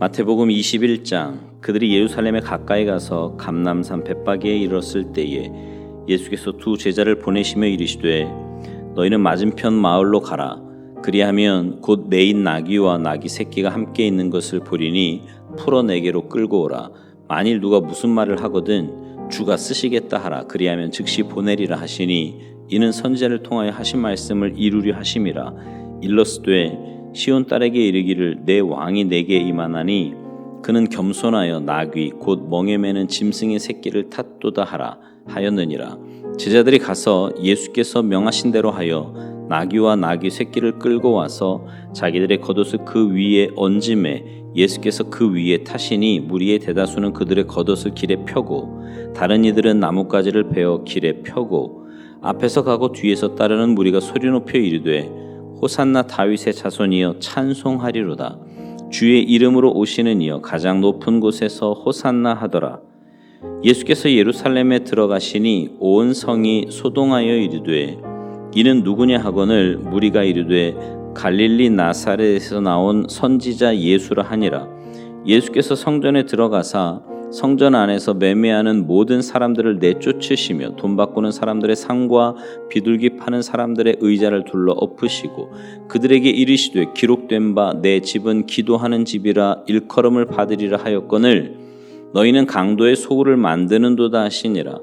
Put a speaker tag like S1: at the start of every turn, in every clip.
S1: 마태복음 21장. 그들이 예루살렘에 가까이 가서 감람산 벳바기에 이르렀을 때에 예수께서 두 제자를 보내시며 이르시되 너희는 맞은편 마을로 가라. 그리하면 곧 매인 나귀와 나귀 새끼가 함께 있는 것을 보리니 풀어 내게로 끌고 오라. 만일 누가 무슨 말을 하거든 주가 쓰시겠다 하라. 그리하면 즉시 보내리라 하시니 이는 선지자를 통하여 하신 말씀을 이루려 하심이라. 일러스되 시온 딸에게 이르기를 내 왕이 내게 임하나니 그는 겸손하여 나귀 곧 멍에 매는 짐승의 새끼를 탔도다 하라 하였느니라. 제자들이 가서 예수께서 명하신 대로 하여 나귀와 나귀 새끼를 끌고 와서 자기들의 겉옷을 그 위에 얹음에 예수께서 그 위에 타시니 무리의 대다수는 그들의 겉옷을 길에 펴고 다른 이들은 나뭇가지를 베어 길에 펴고 앞에서 가고 뒤에서 따르는 무리가 소리 높여 이르되 호산나 다윗의 자손이여 찬송하리로다. 주의 이름으로 오시는 이여 가장 높은 곳에서 호산나 하더라. 예수께서 예루살렘에 들어가시니 온 성이 소동하여 이르되 이는 누구냐 하거늘 무리가 이르되 갈릴리 나사렛에서 나온 선지자 예수라 하니라. 예수께서 성전에 들어가사 성전 안에서 매매하는 모든 사람들을 내쫓으시며 돈 바꾸는 사람들의 상과 비둘기 파는 사람들의 의자를 둘러 엎으시고 그들에게 이르시되 기록된 바 내 집은 기도하는 집이라 일컬음을 받으리라 하였거늘 너희는 강도의 소굴을 만드는도다 하시니라.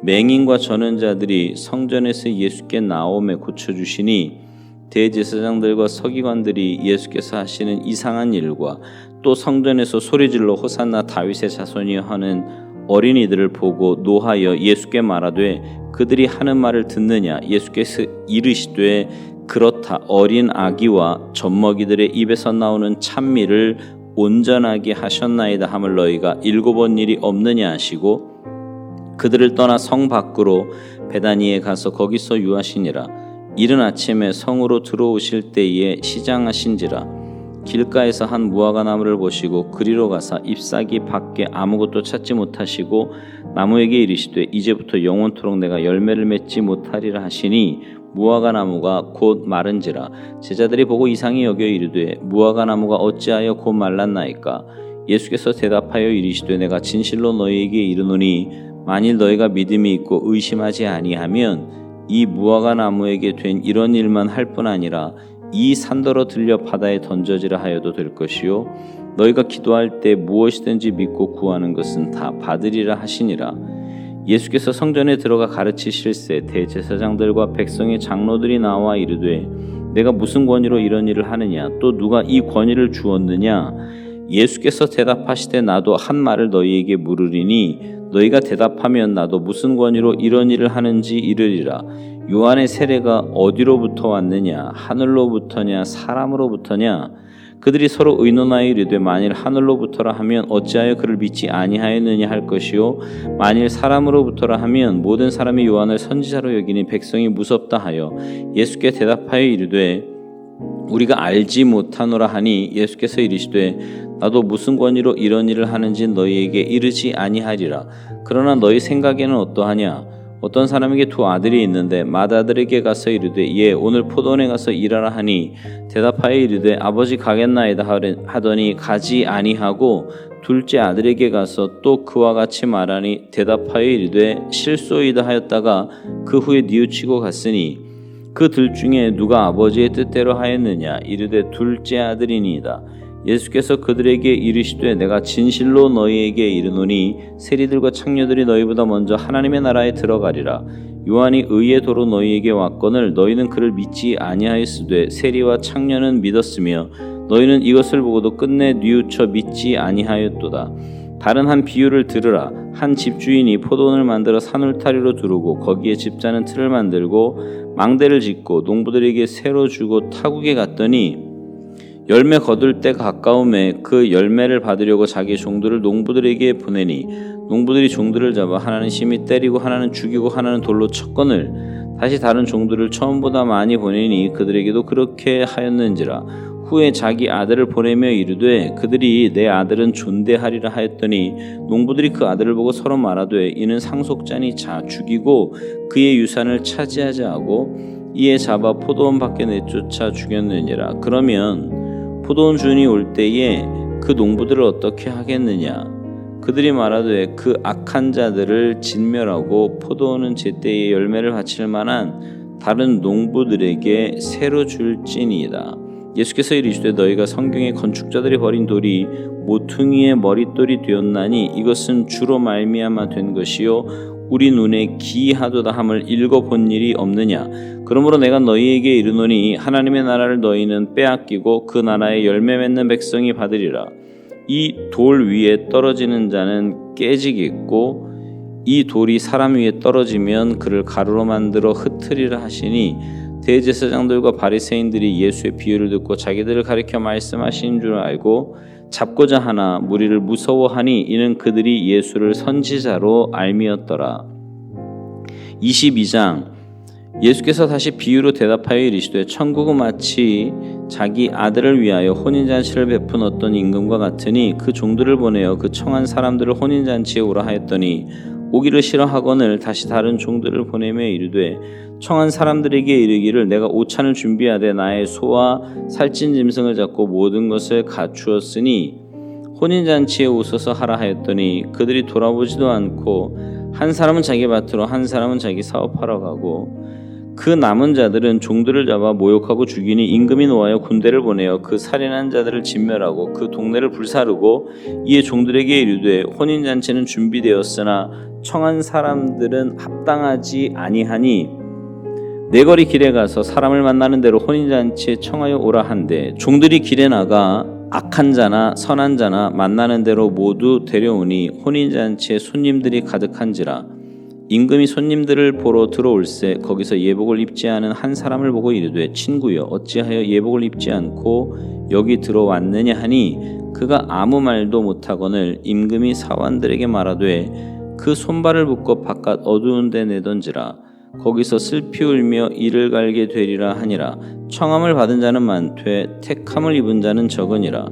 S1: 맹인과 전원자들이 성전에서 예수께 나오매 고쳐주시니 대제사장들과 서기관들이 예수께서 하시는 이상한 일과 또 성전에서 소리질러 호산나 다윗의 자손이여 하는 어린이들을 보고 노하여 예수께 말하되 그들이 하는 말을 듣느냐. 예수께서 이르시되 그렇다. 어린 아기와 젖먹이들의 입에서 나오는 찬미를 온전하게 하셨나이다 함을 너희가 읽어본 일이 없느냐 하시고 그들을 떠나 성 밖으로 베다니에 가서 거기서 유하시니라. 이른 아침에 성으로 들어오실 때에 시장하신지라. 길가에서 한 무화과 나무를 보시고 그리로 가사 잎사귀 밖에 아무것도 찾지 못하시고 나무에게 이르시되 이제부터 영원토록 내가 열매를 맺지 못하리라 하시니 무화과 나무가 곧 마른지라. 제자들이 보고 이상히 여겨 이르되 무화과 나무가 어찌하여 곧 말랐나이까. 예수께서 대답하여 이르시되 내가 진실로 너희에게 이르노니 만일 너희가 믿음이 있고 의심하지 아니하면 이 무화과 나무에게 된 이런 일만 할 뿐 아니라 이 산더러 들려 바다에 던져지라 하여도 될 것이요 너희가 기도할 때 무엇이든지 믿고 구하는 것은 다 받으리라 하시니라. 예수께서 성전에 들어가 가르치실새 대제사장들과 백성의 장로들이 나와 이르되 내가 무슨 권위로 이런 일을 하느냐 또 누가 이 권위를 주었느냐. 예수께서 대답하시되 나도 한 말을 너희에게 물으리니 너희가 대답하면 나도 무슨 권위로 이런 일을 하는지 이르리라. 요한의 세례가 어디로부터 왔느냐 하늘로부터냐 사람으로부터냐. 그들이 서로 의논하여 이르되 만일 하늘로부터라 하면 어찌하여 그를 믿지 아니하였느냐 할 것이요 만일 사람으로부터라 하면 모든 사람이 요한을 선지자로 여기니 백성이 무섭다 하여 예수께 대답하여 이르되 우리가 알지 못하노라 하니 예수께서 이르시되 나도 무슨 권위로 이런 일을 하는지 너희에게 이르지 아니하리라. 그러나 너희 생각에는 어떠하냐. 어떤 사람에게 두 아들이 있는데 맏아들에게 가서 이르되 예 오늘 포도원에 가서 일하라 하니 대답하여 이르되 아버지 가겠나이다 하더니 가지 아니하고 둘째 아들에게 가서 또 그와 같이 말하니 대답하여 이르되 실소이다 하였다가 그 후에 뉘우치고 갔으니 그들 중에 누가 아버지의 뜻대로 하였느냐. 이르되 둘째 아들이니이다. 예수께서 그들에게 이르시되 내가 진실로 너희에게 이르노니 세리들과 창녀들이 너희보다 먼저 하나님의 나라에 들어가리라. 요한이 의의 도로 너희에게 왔거늘 너희는 그를 믿지 아니하였으되 세리와 창녀는 믿었으며 너희는 이것을 보고도 끝내 뉘우쳐 믿지 아니하였도다. 다른 한 비유를 들으라. 한 집주인이 포도원을 만들어 산울타리로 두르고 거기에 집자는 틀을 만들고 망대를 짓고 농부들에게 새로 주고 타국에 갔더니 열매 거둘 때가 가까움에 그 열매를 받으려고 자기 종들을 농부들에게 보내니 농부들이 종들을 잡아 하나는 심히 때리고 하나는 죽이고 하나는 돌로 쳤거늘 다시 다른 종들을 처음보다 많이 보내니 그들에게도 그렇게 하였는지라. 후에 자기 아들을 보내며 이르되 그들이 내 아들은 존대하리라 하였더니 농부들이 그 아들을 보고 서로 말하되 이는 상속자니 자 죽이고 그의 유산을 차지하자 하고 이에 잡아 포도원 밖에 내쫓아 죽였느니라. 그러면 포도원 주인이 올 때에 그 농부들을 어떻게 하겠느냐? 그들이 말하되 그 악한 자들을 진멸하고 포도원은 제때에 열매를 바칠 만한 다른 농부들에게 새로 줄지니이다. 예수께서 이르시되 너희가 성경에 건축자들이 버린 돌이 모퉁이의 머릿돌이 되었나니 이것은 주로 말미암아 된 것이요 우리 눈에 기이하도다 함을 읽어본 일이 없느냐. 그러므로 내가 너희에게 이르노니 하나님의 나라를 너희는 빼앗기고 그 나라의 열매 맺는 백성이 받으리라. 이 돌 위에 떨어지는 자는 깨지겠고 이 돌이 사람 위에 떨어지면 그를 가루로 만들어 흩으리라 하시니 대제사장들과 바리새인들이 예수의 비유를 듣고 자기들을 가리켜 말씀하신 줄 알고 잡고자 하나 무리를 무서워하니 이는 그들이 예수를 선지자로 알미었더라. 22장 예수께서 다시 비유로 대답하여 이르시되 천국은 마치 자기 아들을 위하여 혼인잔치를 베푼 어떤 임금과 같으니 그 종들을 보내어 그 청한 사람들을 혼인잔치에 오라 하였더니 오기를 싫어하거늘 다시 다른 종들을 보내며 이르되 청한 사람들에게 이르기를 내가 오찬을 준비하되 나의 소와 살찐 짐승을 잡고 모든 것을 갖추었으니 혼인잔치에 오소서 하라 하였더니 그들이 돌아보지도 않고 한 사람은 자기 밭으로 한 사람은 자기 사업하러 가고 그 남은 자들은 종들을 잡아 모욕하고 죽이니 임금이 노하여 군대를 보내어 그 살인한 자들을 진멸하고 그 동네를 불사르고 이에 종들에게 이르되 혼인잔치는 준비되었으나 청한 사람들은 합당하지 아니하니 내거리 길에 가서 사람을 만나는 대로 혼인잔치에 청하여 오라 한대 종들이 길에 나가 악한 자나 선한 자나 만나는 대로 모두 데려오니 혼인잔치에 손님들이 가득한지라. 임금이 손님들을 보러 들어올세 거기서 예복을 입지 않은 한 사람을 보고 이르되 친구여 어찌하여 예복을 입지 않고 여기 들어왔느냐 하니 그가 아무 말도 못하거늘 임금이 사환들에게 말하되 그 손발을 묶어 바깥 어두운 데 내던지라. 거기서 슬피 울며 이를 갈게 되리라 하니라. 청함을 받은 자는 많되 택함을 입은 자는 적으니라.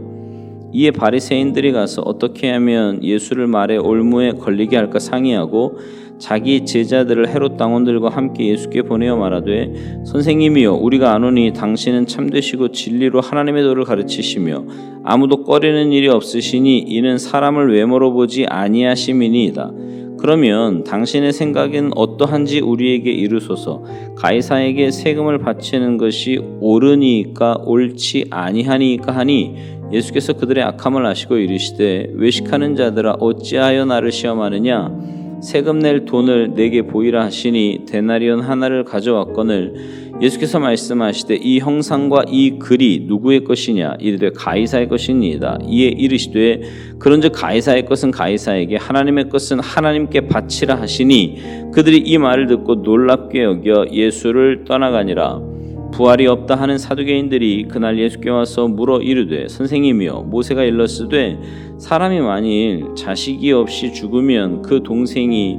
S1: 이에 바리새인들이 가서 어떻게 하면 예수를 말에 올무에 걸리게 할까 상의하고 자기 제자들을 헤롯 당원들과 함께 예수께 보내어 말하되 선생님이여 우리가 아노니 당신은 참되시고 진리로 하나님의 도를 가르치시며 아무도 꺼리는 일이 없으시니 이는 사람을 외모로 보지 아니하심이니이다. 그러면 당신의 생각은 어떠한지 우리에게 이르소서. 가이사에게 세금을 바치는 것이 옳으니까 옳지 아니하니까 하니 예수께서 그들의 악함을 아시고 이르시되 외식하는 자들아 어찌하여 나를 시험하느냐. 세금 낼 돈을 내게 보이라 하시니 데나리온 하나를 가져왔거늘 예수께서 말씀하시되 이 형상과 이 글이 누구의 것이냐. 이르되 가이사의 것이니이다. 이에 이르시되 그런즉 가이사의 것은 가이사에게 하나님의 것은 하나님께 바치라 하시니 그들이 이 말을 듣고 놀랍게 여겨 예수를 떠나가니라. 부활이 없다 하는 사두개인들이 그날 예수께 와서 물어 이르되 선생님이여 모세가 일렀으되 사람이 만일 자식이 없이 죽으면 그 동생이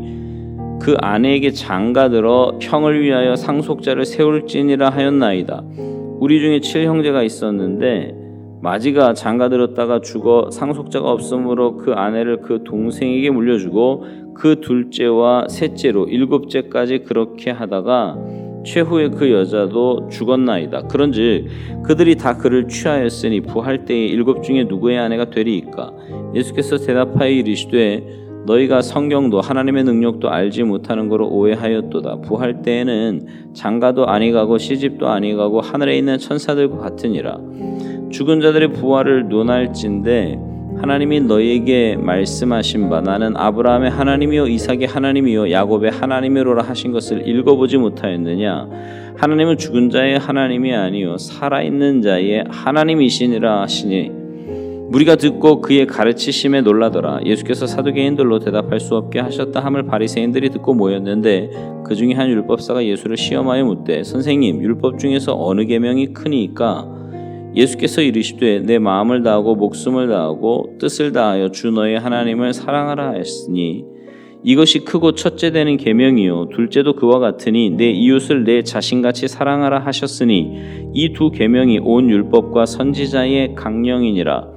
S1: 그 아내에게 장가들어 형을 위하여 상속자를 세울지니라 하였나이다. 우리 중에 7형제가 있었는데 마지가 장가들었다가 죽어 상속자가 없으므로 그 아내를 그 동생에게 물려주고 그 둘째와 셋째로 7째까지 그렇게 하다가 최후에 그 여자도 죽었나이다. 그런즉 그들이 다 그를 취하였으니 부활 때에 7 중에 누구의 아내가 되리이까. 예수께서 대답하여 이르시되 너희가 성경도 하나님의 능력도 알지 못하는 거로 오해하였도다. 부활 때에는 장가도 아니가고 시집도 아니가고 하늘에 있는 천사들과 같으니라. 죽은 자들의 부활을 논할진대 하나님이 너희에게 말씀하신 바 나는 아브라함의 하나님이요 이삭의 하나님이요 야곱의 하나님이로라 하신 것을 읽어보지 못하였느냐. 하나님은 죽은 자의 하나님이 아니요 살아있는 자의 하나님이시니라 하시니 무리가 듣고 그의 가르치심에 놀라더라. 예수께서 사두개인들로 대답할 수 없게 하셨다 함을 바리새인들이 듣고 모였는데 그 중에 한 율법사가 예수를 시험하여 묻되 선생님 율법 중에서 어느 계명이 크니이까. 예수께서 이르시되 내 마음을 다하고 목숨을 다하고 뜻을 다하여 주 너의 하나님을 사랑하라 하였으니 이것이 크고 첫째 되는 계명이요 둘째도 그와 같으니 내 이웃을 내 자신같이 사랑하라 하셨으니 이 두 계명이 온 율법과 선지자의 강령이니라.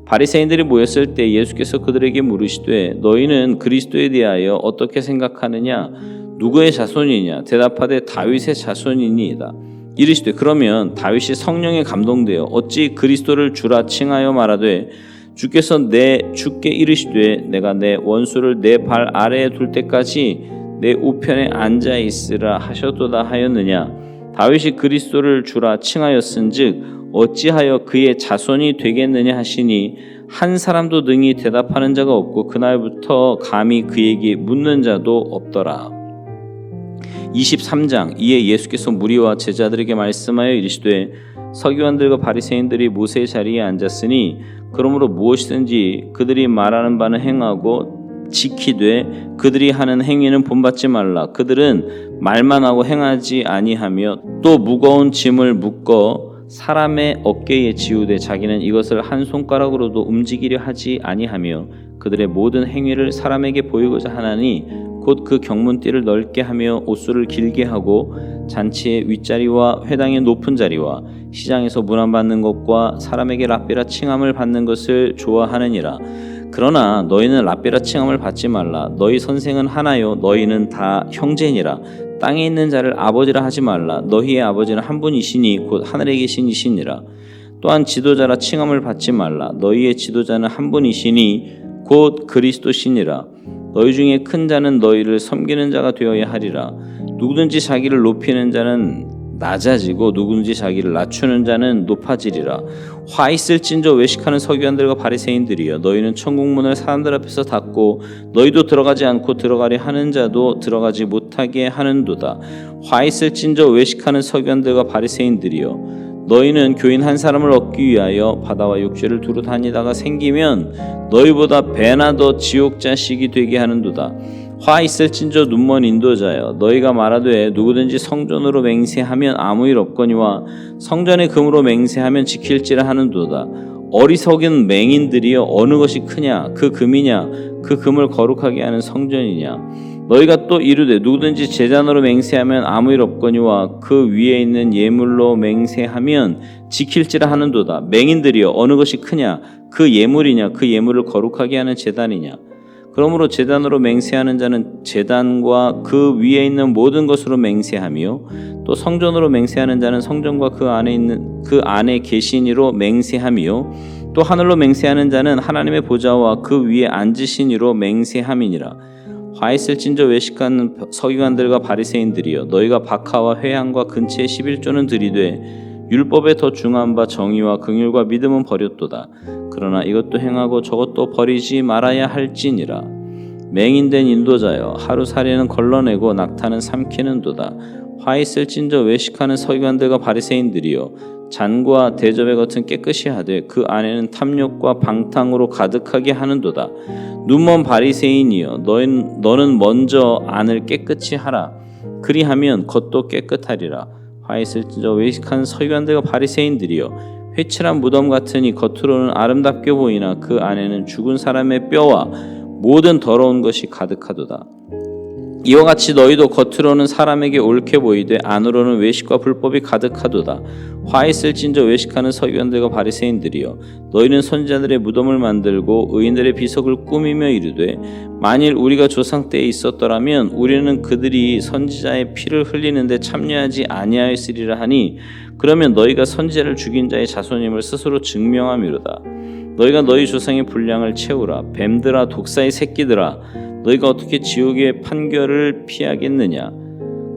S1: 바리새인들이 모였을 때 예수께서 그들에게 물으시되 너희는 그리스도에 대하여 어떻게 생각하느냐. 누구의 자손이냐. 대답하되 다윗의 자손이니이다. 이르시되 그러면 다윗이 성령에 감동되어 어찌 그리스도를 주라 칭하여 말하되 주께서 내 주께 이르시되 내가 내 원수를 내 발 아래에 둘 때까지 내 우편에 앉아 있으라 하셨도다 하였느냐. 다윗이 그리스도를 주라 칭하였은즉 어찌하여 그의 자손이 되겠느냐 하시니 한 사람도 능히 대답하는 자가 없고 그날부터 감히 그에게 묻는 자도 없더라. 23장. 이에 예수께서 무리와 제자들에게 말씀하여 이르시되 서기관들과 바리새인들이 모세의 자리에 앉았으니 그러므로 무엇이든지 그들이 말하는 바는 행하고 지키되 그들이 하는 행위는 본받지 말라. 그들은 말만 하고 행하지 아니하며 또 무거운 짐을 묶어 사람의 어깨에 지우되 자기는 이것을 한 손가락으로도 움직이려 하지 아니하며 그들의 모든 행위를 사람에게 보이고자 하나니 곧 그 경문띠를 넓게 하며 옷수를 길게 하고 잔치의 윗자리와 회당의 높은 자리와 시장에서 문안받는 것과 사람에게 랍비라 칭함을 받는 것을 좋아하느니라. 그러나 너희는 랍비라 칭함을 받지 말라. 너희 선생은 하나요 너희는 다 형제니라. 땅에 있는 자를 아버지라 하지 말라. 너희의 아버지는 한 분이시니 곧 하늘에 계신 이시니라. 또한 지도자라 칭함을 받지 말라. 너희의 지도자는 한 분이시니 곧 그리스도시니라. 너희 중에 큰 자는 너희를 섬기는 자가 되어야 하리라. 누구든지 자기를 높이는 자는 낮아지고 누구든지 자기를 낮추는 자는 높아지리라. 화 있을진저 외식하는 서기관들과 바리새인들이여 너희는 천국문을 사람들 앞에서 닫고 너희도 들어가지 않고 들어가려 하는 자도 들어가지 못하게 하는도다. 화 있을진저 외식하는 서기관들과 바리새인들이여 너희는 교인 한 사람을 얻기 위하여 바다와 육지를 두루 다니다가 생기면 너희보다 배나 더 지옥 자식이 되게 하는도다. 화 있을진저 눈먼 인도자여 너희가 말하되 누구든지 성전으로 맹세하면 아무 일 없거니와 성전의 금으로 맹세하면 지킬지라 하는도다. 어리석은 맹인들이여 어느 것이 크냐 그 금이냐 그 금을 거룩하게 하는 성전이냐. 너희가 또 이르되 누구든지 제단으로 맹세하면 아무 일 없거니와 그 위에 있는 예물로 맹세하면 지킬지라 하는도다. 맹인들이여 어느 것이 크냐 그 예물이냐 그 예물을 거룩하게 하는 제단이냐. 그러므로 제단으로 맹세하는 자는 제단과 그 위에 있는 모든 것으로 맹세하며 또 성전으로 맹세하는 자는 성전과 그 안에 계신 이로 맹세하며 또 하늘로 맹세하는 자는 하나님의 보좌와 그 위에 앉으신 이로 맹세함이니라. 화 있을진저 외식하는 서기관들과 바리새인들이여 너희가 박하와 회향과 근체의 11조는 들이되 율법에 더 중한 바 정의와 긍휼과 믿음은 버렸도다. 그러나 이것도 행하고 저것도 버리지 말아야 할지니라. 맹인된 인도자여 하루살이는 걸러내고 낙타는 삼키는도다. 화 있을진저 외식하는 서기관들과 바리새인들이여 잔과 대접의 겉은 깨끗이 하되 그 안에는 탐욕과 방탕으로 가득하게 하는도다. 눈먼 바리새인이여 너는 먼저 안을 깨끗이 하라. 그리하면 겉도 깨끗하리라. 화 있을진저 외식한 서기관들과 바리새인들이여 회칠한 무덤 같으니 겉으로는 아름답게 보이나 그 안에는 죽은 사람의 뼈와 모든 더러운 것이 가득하도다. 이와 같이 너희도 겉으로는 사람에게 옳게 보이되 안으로는 외식과 불법이 가득하도다. 화 있을진저 외식하는 서기관들과 바리새인들이여 너희는 선지자들의 무덤을 만들고 의인들의 비석을 꾸미며 이르되 만일 우리가 조상 때에 있었더라면 우리는 그들이 선지자의 피를 흘리는데 참여하지 아니하였으리라 하니 그러면 너희가 선지자를 죽인 자의 자손임을 스스로 증명함이로다. 너희가 너희 조상의 분량을 채우라. 뱀들아 독사의 새끼들아 너희가 어떻게 지옥의 판결을 피하겠느냐.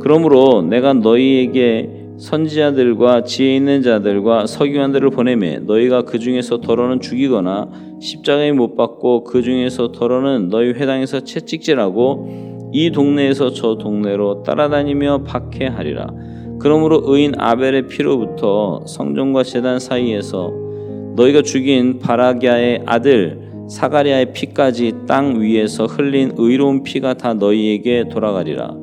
S1: 그러므로 내가 너희에게 선지자들과 지혜 있는 자들과 서기관들을 보내매 너희가 그 중에서 더러는 죽이거나 십자가에 못 박고 그 중에서 더러는 너희 회당에서 채찍질하고 이 동네에서 저 동네로 따라다니며 박해하리라. 그러므로 의인 아벨의 피로부터 성전과 제단 사이에서 너희가 죽인 바라기아의 아들 사가랴의 피까지 땅 위에서 흘린 의로운 피가 다 너희에게 돌아가리라.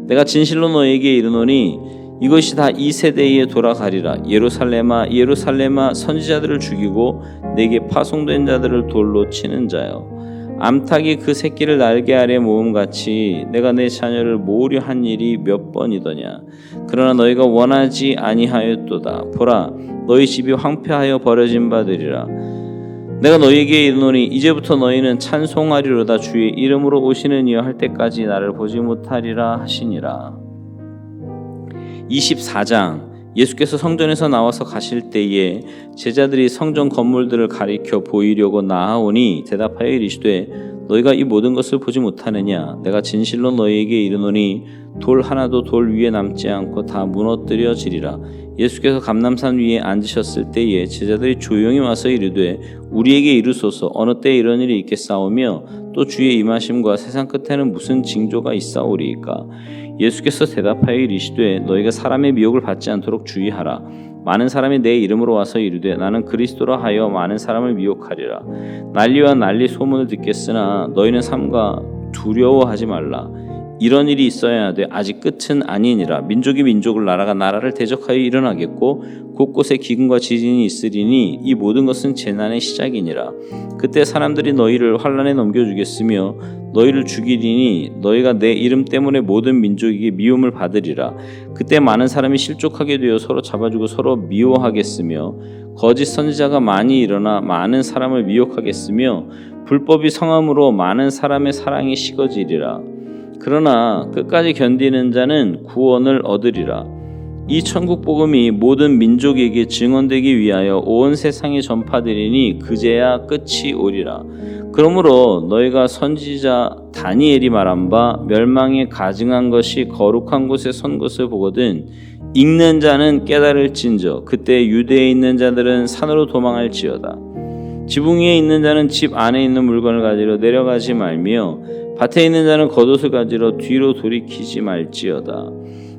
S1: 내가 진실로 너희에게 이르노니 이것이 다 이 세대에 돌아가리라. 예루살렘아 예루살렘아 선지자들을 죽이고 내게 파송된 자들을 돌로 치는 자여 암탉이 그 새끼를 날개 아래 모음같이 내가 내 자녀를 모으려 한 일이 몇 번이더냐. 그러나 너희가 원하지 아니하였도다. 보라 너희 집이 황폐하여 버려진 바들이라. 내가 너희에게 이르노니 이제부터 너희는 찬송하리로다. 주의 이름으로 오시는 이여 할 때까지 나를 보지 못하리라 하시니라. 24장. 예수께서 성전에서 나와서 가실 때에 제자들이 성전 건물들을 가리켜 보이려고 나아오니 대답하여 이르시되 너희가 이 모든 것을 보지 못하느냐? 내가 진실로 너희에게 이르노니 돌 하나도 돌 위에 남지 않고 다 무너뜨려지리라. 예수께서 감람산 위에 앉으셨을 때에 제자들이 조용히 와서 이르되 우리에게 이르소서 어느 때 이런 일이 있겠사오며 또 주의 임하심과 세상 끝에는 무슨 징조가 있사오리이까? 예수께서 대답하여 이르시되 너희가 사람의 미혹을 받지 않도록 주의하라. 많은 사람이 내 이름으로 와서 이르되 나는 그리스도라 하여 많은 사람을 미혹하리라. 난리와 난리 소문을 듣겠으나 너희는 삼가 두려워하지 말라. 이런 일이 있어야 하되 아직 끝은 아니니라. 민족이 민족을 나라가 나라를 대적하여 일어나겠고 곳곳에 기근과 지진이 있으리니 이 모든 것은 재난의 시작이니라. 그때 사람들이 너희를 환난에 넘겨주겠으며 너희를 죽이리니 너희가 내 이름 때문에 모든 민족에게 미움을 받으리라. 그때 많은 사람이 실족하게 되어 서로 잡아주고 서로 미워하겠으며 거짓 선지자가 많이 일어나 많은 사람을 미혹하겠으며 불법이 성함으로 많은 사람의 사랑이 식어지리라. 그러나 끝까지 견디는 자는 구원을 얻으리라. 이 천국 복음이 모든 민족에게 증언되기 위하여 온 세상에 전파되리니 그제야 끝이 오리라. 그러므로 너희가 선지자 다니엘이 말한 바 멸망에 가증한 것이 거룩한 곳에 선 것을 보거든 읽는 자는 깨달을진저 그때 유대에 있는 자들은 산으로 도망할지어다. 지붕 위에 있는 자는 집 안에 있는 물건을 가지러 내려가지 말며 밭에 있는 자는 겉옷을 가지러 뒤로 돌이키지 말지어다.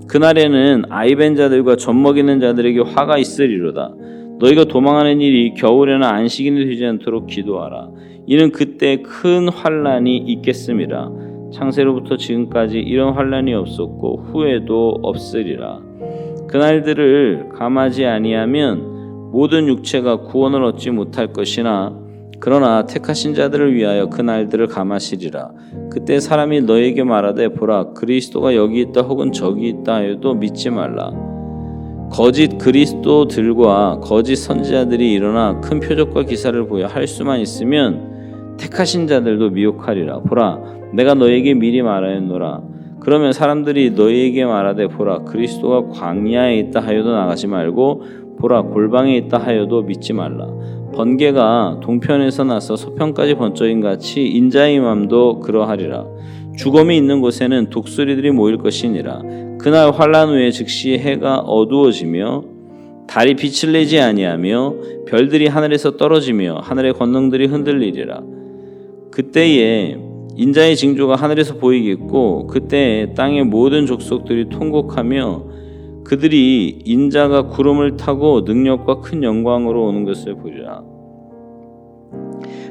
S1: 그날에는 아이벤 자들과 젖먹이는 자들에게 화가 있으리로다. 너희가 도망하는 일이 겨울에나 안식일이 되지 않도록 기도하라. 이는 그때 큰 환난이 있겠음이라. 창세로부터 지금까지 이런 환난이 없었고 후에도 없으리라. 그날들을 감하지 아니하면 모든 육체가 구원을 얻지 못할 것이나 그러나 택하신 자들을 위하여 그날들을 감하시리라. 그때 사람이 너에게 말하되 보라 그리스도가 여기 있다 혹은 저기 있다 하여도 믿지 말라. 거짓 그리스도들과 거짓 선지자들이 일어나 큰 표적과 기사를 보여 할 수만 있으면 택하신 자들도 미혹하리라. 보라 내가 너에게 미리 말하였노라. 그러면 사람들이 너희에게 말하되 보라 그리스도가 광야에 있다 하여도 나가지 말고 보라 골방에 있다 하여도 믿지 말라. 번개가 동편에서 나서 서편까지 번쩍인 같이 인자의 맘도 그러하리라. 죽음이 있는 곳에는 독수리들이 모일 것이니라. 그날 환난 후에 즉시 해가 어두워지며 달이 빛을 내지 아니하며 별들이 하늘에서 떨어지며 하늘의 권능들이 흔들리리라. 그때에 인자의 징조가 하늘에서 보이겠고 그때 땅의 모든 족속들이 통곡하며 그들이 인자가 구름을 타고 능력과 큰 영광으로 오는 것을 보리라.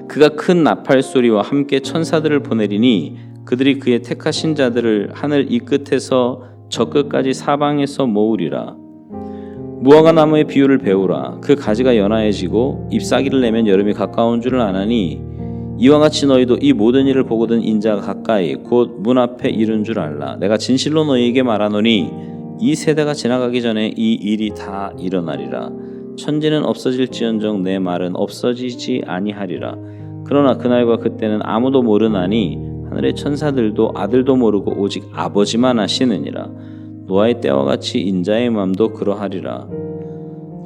S1: 그가 큰 나팔 소리와 함께 천사들을 보내리니 그들이 그의 택하신 자들을 하늘 이 끝에서 저 끝까지 사방에서 모으리라. 무화과 나무의 비유를 배우라. 그 가지가 연하해지고 잎사귀를 내면 여름이 가까운 줄을 아나니 이와 같이 너희도 이 모든 일을 보거든 인자가 가까이 곧 문 앞에 이른 줄 알라. 내가 진실로 너희에게 말하노니 이 세대가 지나가기 전에 이 일이 다 일어나리라. 천지는 없어질지언정 내 말은 없어지지 아니하리라. 그러나 그날과 그때는 아무도 모르나니 하늘의 천사들도 아들도 모르고 오직 아버지만 아시느니라. 노아의 때와 같이 인자의 마음도 그러하리라.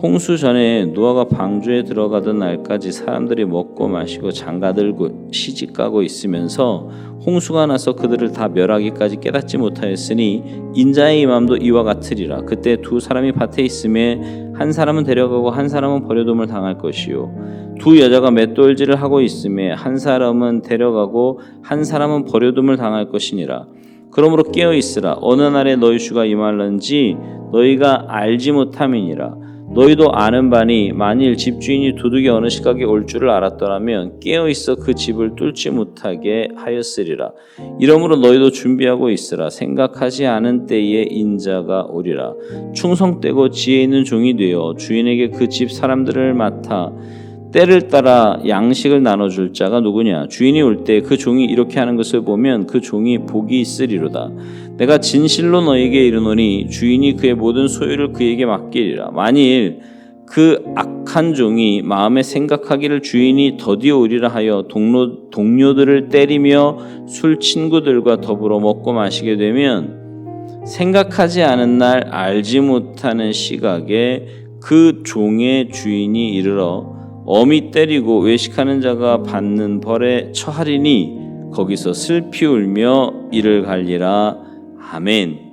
S1: 홍수 전에 노아가 방주에 들어가던 날까지 사람들이 먹고 마시고 장가들고 시집가고 있으면서 홍수가 나서 그들을 다 멸하기까지 깨닫지 못하였으니 인자의 임함도 이와 같으리라. 그때 두 사람이 밭에 있음에 한 사람은 데려가고 한 사람은 버려둠을 당할 것이요 두 여자가 맷돌질을 하고 있음에 한 사람은 데려가고 한 사람은 버려둠을 당할 것이니라. 그러므로 깨어 있으라. 어느 날에 너희 주가 임할런지 너희가 알지 못함이니라. 너희도 아는 바니 만일 집주인이 도둑이 어느 시각에 올 줄을 알았더라면 깨어있어 그 집을 뚫지 못하게 하였으리라. 이러므로 너희도 준비하고 있으라. 생각하지 않은 때에 인자가 오리라. 충성되고 지혜 있는 종이 되어 주인에게 그 집 사람들을 맡아 때를 따라 양식을 나눠줄 자가 누구냐? 주인이 올 때 그 종이 이렇게 하는 것을 보면 그 종이 복이 있으리로다. 내가 진실로 너에게 이르노니 주인이 그의 모든 소유를 그에게 맡기리라. 만일 그 악한 종이 마음에 생각하기를 주인이 더디어 오리라 하여 동료들을 때리며 술 친구들과 더불어 먹고 마시게 되면 생각하지 않은 날 알지 못하는 시각에 그 종의 주인이 이르러 엄히 때리고 외식하는 자가 받는 벌에 처하리니 거기서 슬피 울며 이를 갈리라. 아멘.